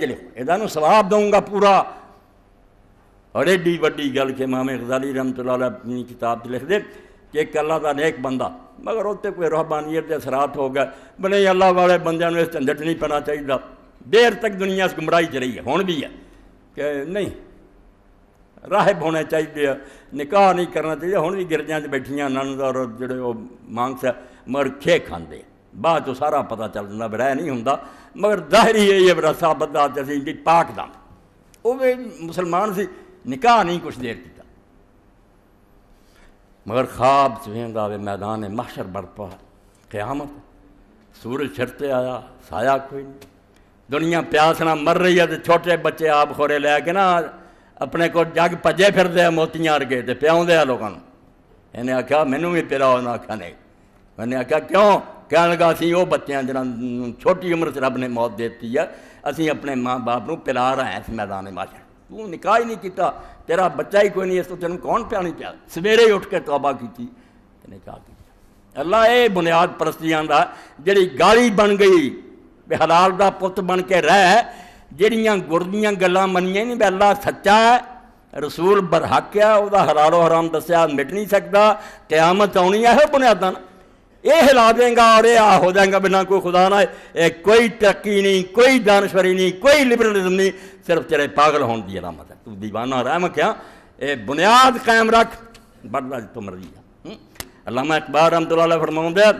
یہ ثواب دوں گا پورا. اور ایڈی وڈی گل کہ امام غزالی رحمۃ اللہ علیہ اپنی کتاب لکھ دے کہ ایک اللہ کا نیک بندہ مگر اتنے کوئی روحانیت کے اثرات ہو گئے بلے اللہ والے بندے اس جھنجٹ نہیں پنا چاہیے. دیر تک دنیا اس گمراہی چ رہی ہے, ہوں بھی ہے کہ نہیں راہب ہونے چاہیے, نکاح نہیں کرنا چاہیے. ہوں بھی گرجیاں بیٹھیاں نند اور جڑے وہ مانگ سے مگر کھے کھاندے بعد تو سارا پتہ چل جاتا بھی رہ نہیں ہوں مگر ظاہری ہے یہ رسا بدہ جیسے پاک دا وہ مسلمان سی نکاح نہیں کچھ دیر کیتا مگر خواب سویندا وے میدان محشر برپا قیامت سورج چھڑتے آیا سایہ کوئی نہیں, دنیا پیاس نہ مر رہی ہے تو چھوٹے بچے آپ خورے لے کے نا اپنے کو جگ پجے پھر دے موتیاں ارگے تے پیاؤں دے لوگوں انہیں آخیا مینوں بھی پلاؤ نہ آخیا نہیں. میں نے آخیا کیوں؟ کہنے لگا اسی وہ بچے ہیں جنہوں چھوٹی عمر سے رب نے موت دیتی ہے اسی اپنے ماں باپ نو پلا رہے ہیں اس میدان محشر. تو نکاح ہی نہیں کیتا, تیرا بچہ ہی کوئی نہیں, اس تو تینوں کون پیا نہیں پیا, سویرے ہی اٹھ کے توبہ کی نکاح کی. اللہ اے بنیاد پرستیاں دا جڑی گالی بن گئی بے حلال دا پت بن کے رہ جڑیاں گردیاں گلاں منیاں نہیں بے اللہ سچا ہے رسول برحق ہے وہ حلال و حرام دسیا مٹ نہیں سکتا, قیامت آنی ہے بنیاداں یہ ہلا دیں گا اور یہ ہو جائے گا بنا کوئی خدا نہ کوئی ترقی نہیں, کوئی دانشوری نہیں, کوئی لبرلزم نہیں, صرف تیرے پاگل ہون دی علامت ہے. تو دیوانہ رہ میں کیا اے بنیاد قائم رکھ بدلا تو مرضی ہے. علامہ اقبال رحمۃ اللہ علیہ فرماؤں دے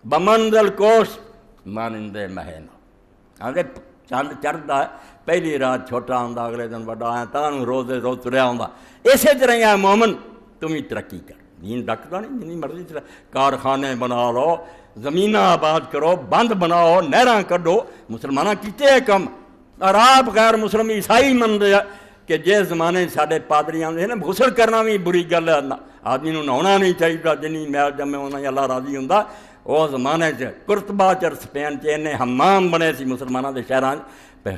بمنزل کوش مانند مہین آدھے چند چڑھتا ہے پہلی رات چھوٹا ہوں اگلے دن بڑا آیا تاں روز روز تریا ہوں. اسی طرح ہے مومن تم ہی ترقی کر, دین ڈکتا نہیں جنی مرضی طرح کارخانے بنا لو, زمین آباد کرو, بند بناؤ, نہراں کڈو, مسلمانہ کیتے کم. اور آپ غیر مسلم عیسائی منتے ہیں کہ جس زمانے سارے پادری آتے ہیں نا غسل کرنا بھی بری گل ہے, آدمی نو نہاؤنا نہیں چاہیے جنی میل جمے ہونا اللہ راضی ہوں. وہ زمانے کرتبہ چر سپین چ حمام بنے سی مسلمانوں کے شہراں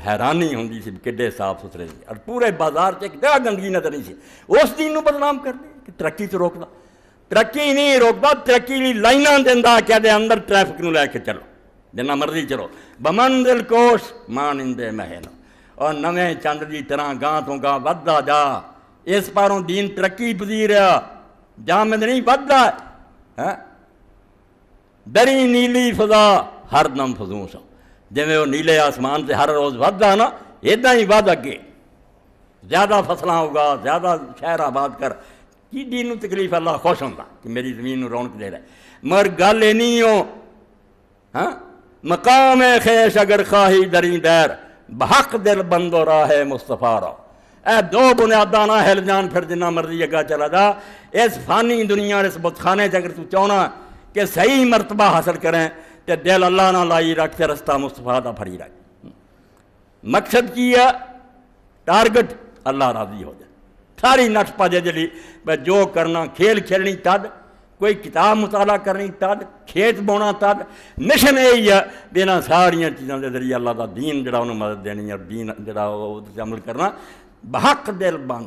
حیرانی ہوندی سی کڈے صاف ستھرے سی اور پورے بازار چ ایک جگہ گندگی نظر نہیں سی. اس دین نو بدنام کر دے کہ ترقی تو روکدا, ترقی نہیں روکتا, ترقی لی لائناں دینا کہ دے اندر ٹریفک نو لے کے چلو جنہ مرضی چلو. بمنزل کوش مانند مہین اور نویں چند دی طرح گاں تو گاں وددا جا. اس پاروں دین ترقی پذیر ہے, جامد نہیں وددا ہے. دری نیلی فضا ہر دم فضوں سو, جویں وہ نیلے آسمان سے ہر روز وددا نا ادا ہی ود اگے زیادہ فصلاں ہوگا, زیادہ شہر آباد کر. کی دین نو تکلیف اللہ خوش ہوتا کہ میری زمین نو رونق دے رہا ہے. مگر گل یہ نہیں ہو ہاں مقام خیش اگر خواہی دری دیر بحق دل بند و راہ مصطفیٰ رو. اے دو بنیاداں نہ ہل جان پھر جنہ مرضی اگا چلا جا. اس فانی دنیا اور اس بت خانے سے اگر تو چاہنا کہ صحیح مرتبہ حاصل کریں تو دل اللہ نہ لائی رکھ تے رستہ مصطفیٰ دا پھری رکھ. مقصد کی ہے ٹارگٹ اللہ راضی ہو جائے. ساری نٹ پاجے جلی جو کرنا کھیل کھیلنی تد, کوئی کتاب مطالعہ کرنی تد, کھیت بونا تد. مشن یہی ہے بنا ساریاں چیزوں کے ذریعے اللہ کا دین جڑا انہوں مدد دینی اور دین جڑا عمل کرنا بحق دل بند.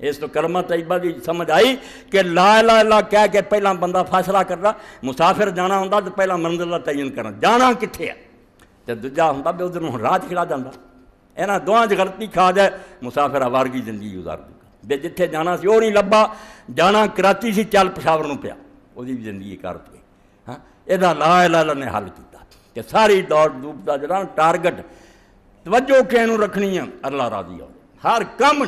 اس تو کلمہ طیبہ کی سمجھ آئی کہ لا الہ الا اللہ کہہ کے پہلا بندہ فیصلہ کرنا. مسافر جانا ہوں تو پہلا منزل کا تعین کرنا جانا کتنے ہے, تو دوجا ہوں بھی ادھر راہ کھلا جاتا. یہاں دونوں غلطی کھا جائے مسافر آوارگی زندگی گزار دے. جتھے جانا سی وہ نہیں لبا, جانا کراچی سی چل پشاور نو پیا, وہ زندگی کرت گئی. ہاں یہ لا الہ الا اللہ نے حل کیتا کہ ساری دوڑ دھوپ کا جڑا ٹارگٹ توجہ کہنوں رکھنی ہے اللہ راضی ہو. ہر کم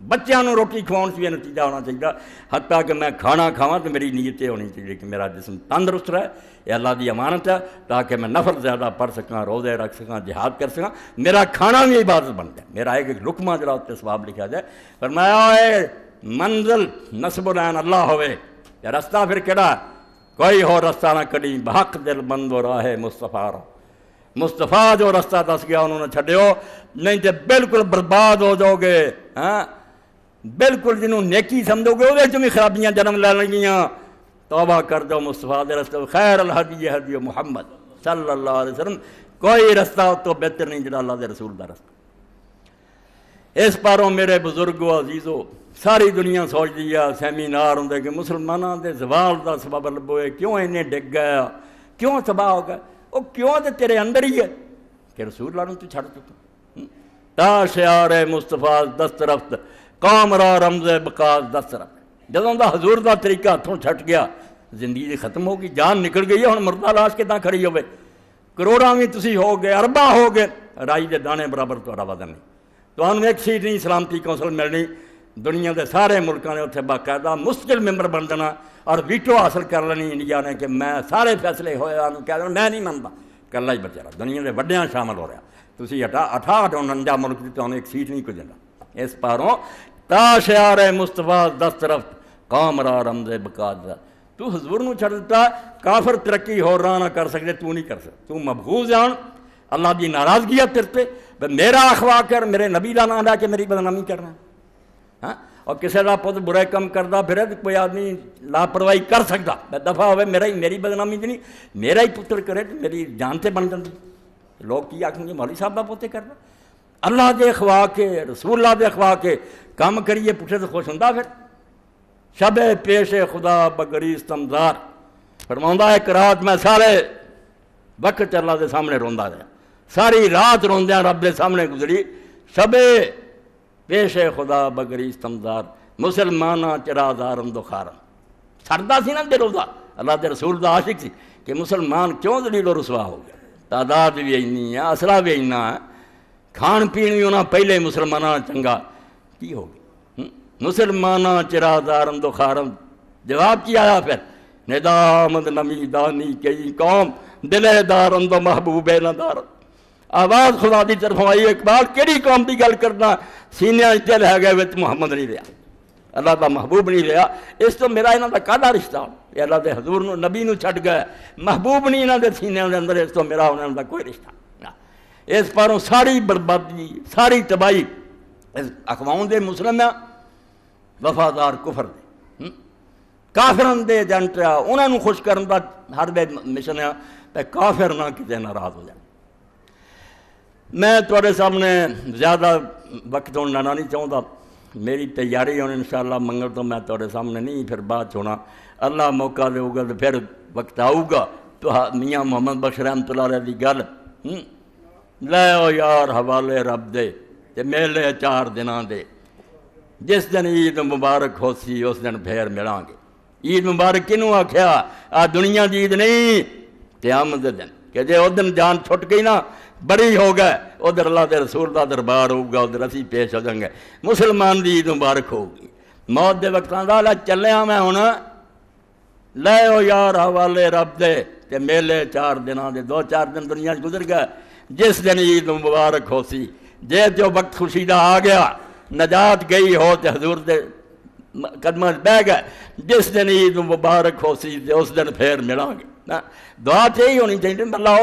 بچوں کو روٹی کھواؤن سے یہ نتیجہ ہونا چاہیے. حتیٰ کہ میں کھانا کھاواں تو میری نیت یہ ہونی چاہیے کہ میرا جسم تندرست رہے, یہ اللہ دی امانت ہے, تاکہ میں نفل زیادہ پڑھ سکاں, روزے رکھ سکاں, جہاد کر سکاں. میرا کھانا بھی عبادت بن جائے, میرا ایک لقمہ جڑا اس پہ ثواب لکھا جائے. فرمایا اے منزل نصب العین اللہ ہوئے, رستہ پھر کہڑا کوئی ہو رستہ نہ کڈی بحق دل بند و راہ مصطفیٰ رو. مصطفیٰ جو رستہ دس گیا انہوں نے چھڈیو, نہیں تو بالکل برباد ہو جاؤ گے. ہاں بالکل جنہوں نیکی سمجھو گے وہ بھی خرابیاں جنم لے لیں گیاں. توبہ کر دو مصطفیٰ دے رستے, خیر الہدی ہدی محمد صلی اللہ علیہ وسلم. کوئی رستہ تو بہتر نہیں جڑا اللہ دے رسول دا رستہ. اس پاروں میرے بزرگو عزیزو ساری دنیا سوچ دیا سیمینار ہوں کہ مسلمانوں دے زوال دا سبب لبوئے, کیوں انہیں ڈگ گیا, کیوں تباہ ہو گیا. وہ کیوں تے تیرے اندر ہی ہے, کہ رسول اللہ تو چھڑ چکا. تا شعار مصطفیٰ دست رفت قوم را رمز بقاء دست رفت. جدوں دا حضور دا طریقہ ہاتھوں چھٹ گیا زندگی ختم ہو گئی, جان نکل گئی ہے. ہن مردہ لاش کتنا کھڑی ہوئے, کروڑاں بھی تسی ہو گئے, ارباں ہو گئے, رائی دے دانے برابر تہاڈا وزن نہیں. تمہیں ایک سیٹ نہیں سلامتی کونسل ملنی, دنیا دے سارے ملکوں نے اتنے باقاعدہ مستقل ممبر بن دینا اور ویٹو حاصل کر لینی انڈیا نے کہ میں سارے فیصلے ہوئے کہہ دینا میں نہیں منتا, کلا ہی بچے رہا. دنیا کے وڈیاں شامل ہو رہا. تسی 58 ملک کی تمہیں ایک سیٹ نہیں کوئی دینا. اس پاروں تا شعار مصطفیٰ دست رفت قوم را رمز بقاء. تو حضور نو چھڑ دیتا, کافر ترقی ہو رہا نہ کر سکتے, تو نہیں کر سکتا. تو مبغوض آن, اللہ کی ناراضگی ہے تیرے تے, میرا اخوا کر, میرے نبی کا نام لے کے میری بدنامی کرنا. ہاں, اور کسی کا پت برے کم کرتا پھر کوئی آدمی لاپرواہی کر سکتا, دفعہ ہوئے میری بدنامی نہیں, میرا ہی پتر کرے تو میری جان سے بن جاتی. لوگ کی آخیں گے مولوی صاحب کا پوتے کرنا. اللہ دے اخوا کے, رسول اللہ دے اخوا کے کام کریے پٹھے تو خوش ہوتا. پھر شب پیش خدا بگریز تمزار فرماؤں ایک رات میں سارے وقت اللہ دے سامنے روندا رہا, ساری رات روندیاں رب دے سامنے گزری. شب پیش خدا بگریز تمزار مسلماناں چرازارم دخارم. سردا سی نا دل دا, اللہ دے رسول دا عاشق سی کہ مسلمان کیوں ذلیل و رسوا ہو گیا. تعداد بھی اینی ہے, اسلحہ بھی اینا ہے, کھان پین بھی انہاں پہلے مسلماناں چنگا کی ہو گیا. مسلماناں چرازارم دخارم. جواب کی آیا پھر ندامت نمی دانی کئی قوم دلے دارم دو محبوب نہ دارم. آواز خدا دی طرف آئی, اقبال کیڑی قوم دی گل کرنا, سینے دل ہے گئے وچ محمد نہیں رہا, اللہ دا محبوب نہیں رہا. اس تو میرا انہاں دا کاڈا رشتہ, یہ اللہ دے حضور نو نبی نو چھٹ گئے, محبوب نہیں انہاں دے سینے دے اندر, اس تو میرا انہاں دا کوئی رشتہ. اس پاروں ساری بربادی ساری تباہی اقوام دے مسلم وفادار کفر دے, کافرن دے ایجنٹ آ, انہاں نو خوش کرن دا ہر دے مشن ہے تے کافر نہ کتے ناراض ہو جائے. میں تھوڑے سامنے زیادہ وقت ہونا نہیں چاہتا, میری تیاری ہونے انشاءاللہ منگل تو میں تھوڑے سامنے نہیں پھر بات ہونا. اللہ موقع دے گا تو پھر وقت آؤ گا تو میاں محمد بخش رحمت اللہ علیہ دی گل لے او یار حوالے رب دے تے میلے 4 دناں دے, جس دن عید مبارک ہو سی اس دن پھر ملان گے. عید مبارک کنوں آکھیا, آ دنیا دی عید نہیں, قیامت دے دن, کہ جے اس دن جان چھٹ گئی نا بڑی ہو گئے, ادھر اللہ دے رسول دا دربار ہوگا, ادھر اسی پیش ہو جائیں گے. مسلمان دی عید مبارک ہوگی. موت دے وقتاں دا لے چلیا میں ہن, لے او یار حوالے رب دے تے میلے 4 دناں دے. 2-4 دن دنیا گزر گئے, جس دن عید مبارک ہو سی, جے جو وقت خوشی دا آ گیا, نجات گئی ہو تے حضور دے قدماں بہ گئے, جس دن عید مبارک ہو سی تے اس دن پھر ملان گے. دعا تے ہی ہونی چاہیے اللہ